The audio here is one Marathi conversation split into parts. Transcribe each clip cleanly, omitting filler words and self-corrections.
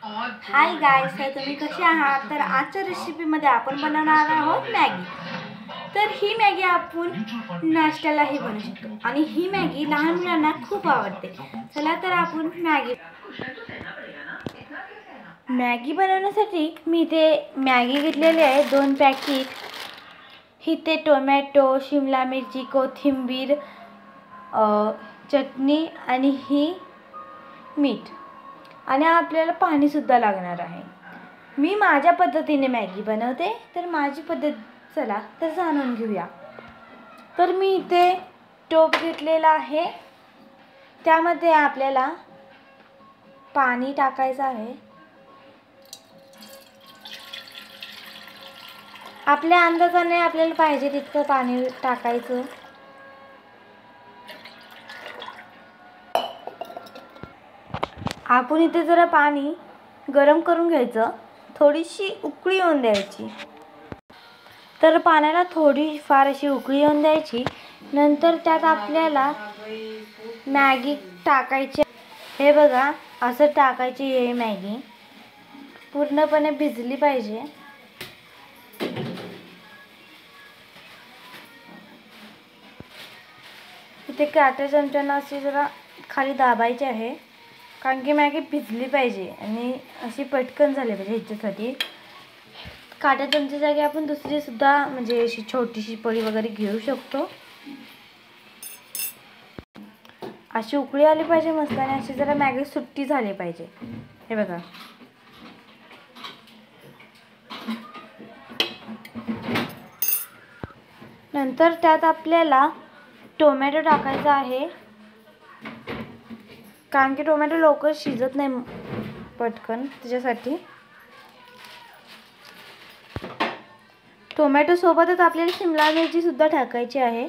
हाय गाइस, तर तुम्ही कसे आहात? तर आजच्या रेसिपीमध्ये आपण बनवणार आहोत मॅगी। तर ही मॅगी आपण नाश्त्यालाही बनवू शकतो आणि ही मॅगी लहान मुलांना खूप आवडते। चला तर आपण मॅगी बनवण्यासाठी मी इथे मॅगी घेतलेली आहे 2 पॅकेट। इथे टोमॅटो, शिमला मिरची, कोथिंबीर, चटणी आणि ही मीठ आणि आपल्याला पाणी सुद्धा लागणार आहे। मी माझ्या पद्धतीने मॅगी बनवते, तर माझी पद्धत चला तर जाणून घेऊया। तर मी इथे टोप घेतलेला आहे, त्यामध्ये आपल्याला पाणी टाकायचं आहे। आपल्या अंदाजाने आपल्याला पाहिजे तितकं पाणी टाकायचं। आपण इथे जरा पाणी गरम करून घ्यायचं, थोडीशी उकळी येऊन द्यायची। तर पाण्याला थोडी फार अशी उकळी येऊन द्यायची। नंतर त्यात आपल्याला मॅगी टाकायची। हे बघा, असं टाकायची। हे मॅगी पूर्णपणे भिजली पाहिजे। इथे काट्या चमच्यानं अशी जरा खाली दाबायची आहे, कारण की मॅगी भिजली पाहिजे आणि अशी पटकन झाली पाहिजे। ह्याच्यासाठी काट्या चमच्या जागी आपण दुसरी सुद्धा म्हणजे अशी छोटीशी पळी वगैरे घेऊ शकतो। अशी उकळी आली पाहिजे मस्त आणि अशी जरा मॅगी सुट्टी झाली पाहिजे। हे बघा, नंतर त्यात आपल्याला टोमॅटो टाकायचा आहे, कारण की टोमॅटो लवकर शिजत नाही पटकन, त्याच्यासाठी टोमॅटो सोबतच आपल्याला शिमला मिरची सुद्धा टाकायची आहे।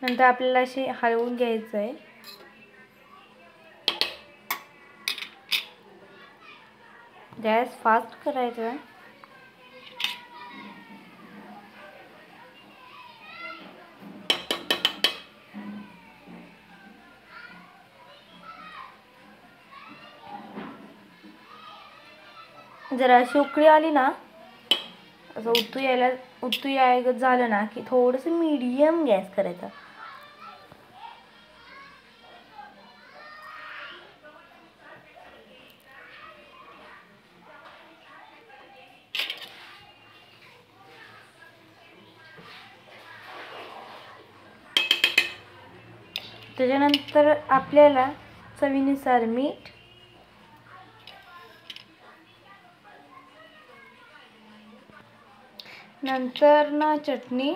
नंतर आपल्याला असे हलवून घ्यायचं आहे। गॅस फास्ट करायचा आहे। जरा अशी उकळी आली ना, असं उतू यायला झालं ना की थोडंसं मीडियम गॅस करायचा। त्याच्यानंतर आपल्याला चवीनुसार मीठ, नंतर ना चटणी,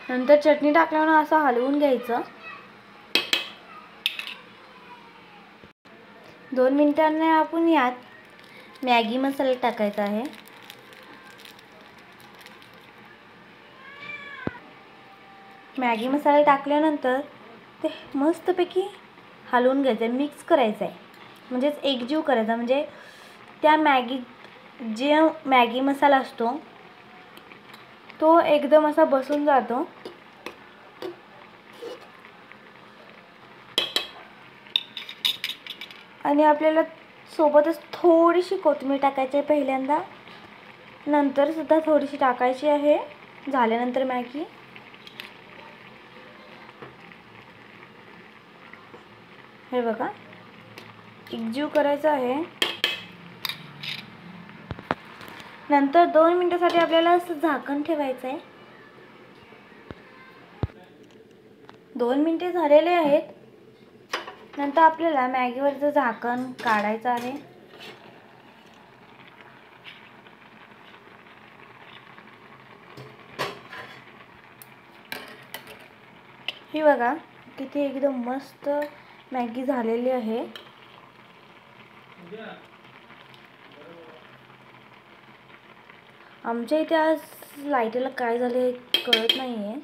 नंतर चटणी टाकल्यावर असं हलवून घ्यायचं। 2 मिनिटांनी आपण यात मॅगी मसाला टाकायचा आहे। मॅगी मसाला टाकल्यानंतर ते मस्तपैकी हलवून घ्यायचं, मिक्स करायचं आहे, म्हणजेच एकजीव करायचा। म्हणजे त्या जे मॅगी मसाला असतो तो एकदम असा बसून जातो। आणि आपल्याला सोबतच थोडीशी कोथिंबीर टाकायची आहे पहिल्यांदा, नंतर सुद्धा थोडीशी टाकायची आहे झाल्यानंतर मॅगी। हे बघा, एकजीव करायचं आहे। नंतर 2 मिनिटांसाठी आपल्याला असं झाकण ठेवायचं आहे। 2 मिनिटे झालेले आहेत। नंतर आपल्याला मॅगीवरचं झाकण काढायचं आहे। ही बघा, किती एकदम मस्त मॅगी झालेली आहे। आमच्या इथे आज लाईटला काय झाले कळत नाही आहे,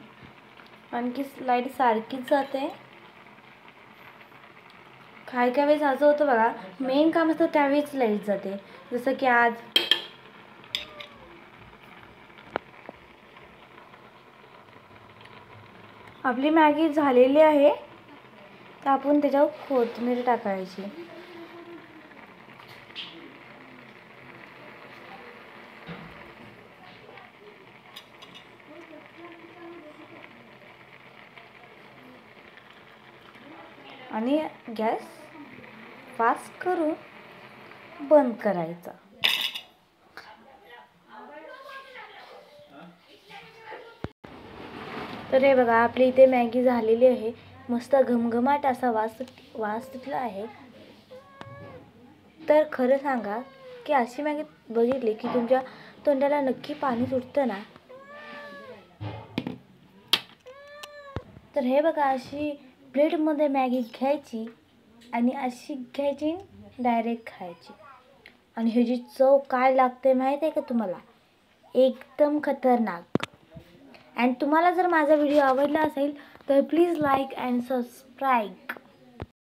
आणखी लाईट सारखीच जाते, काय काय वेळेस असं होतं बघा, मेन काम असतं त्यावेळेस लाईट जाते. जसं की आज आपली मॅगी झालेली आहे, तर आपण त्याच्यावर कोथिंबीर टाकायची. आणि गॅस फास्ट करून बंद करायचा. तर हे बघा, आपली इथे मॅगी झालेली आहे. मस्त घमघमाट असा वास सुटला आहे. तर खरं सांगा की अशी मॅगी बघितली की तुमच्या तोंडाला नक्की पाणी सुटतं ना. तर हे बघा, अशी प्लेटमध्ये मॅगी घ्यायची आणि अशी घ्यायची, डायरेक्ट खायची. आणि ह्याची चव काय लागते माहीत आहे का तुम्हाला? एकदम खतरनाक. अँड तुम्हाला जर माझा व्हिडिओ आवडला असेल तर प्लीज लाईक अँड सबस्क्राईब.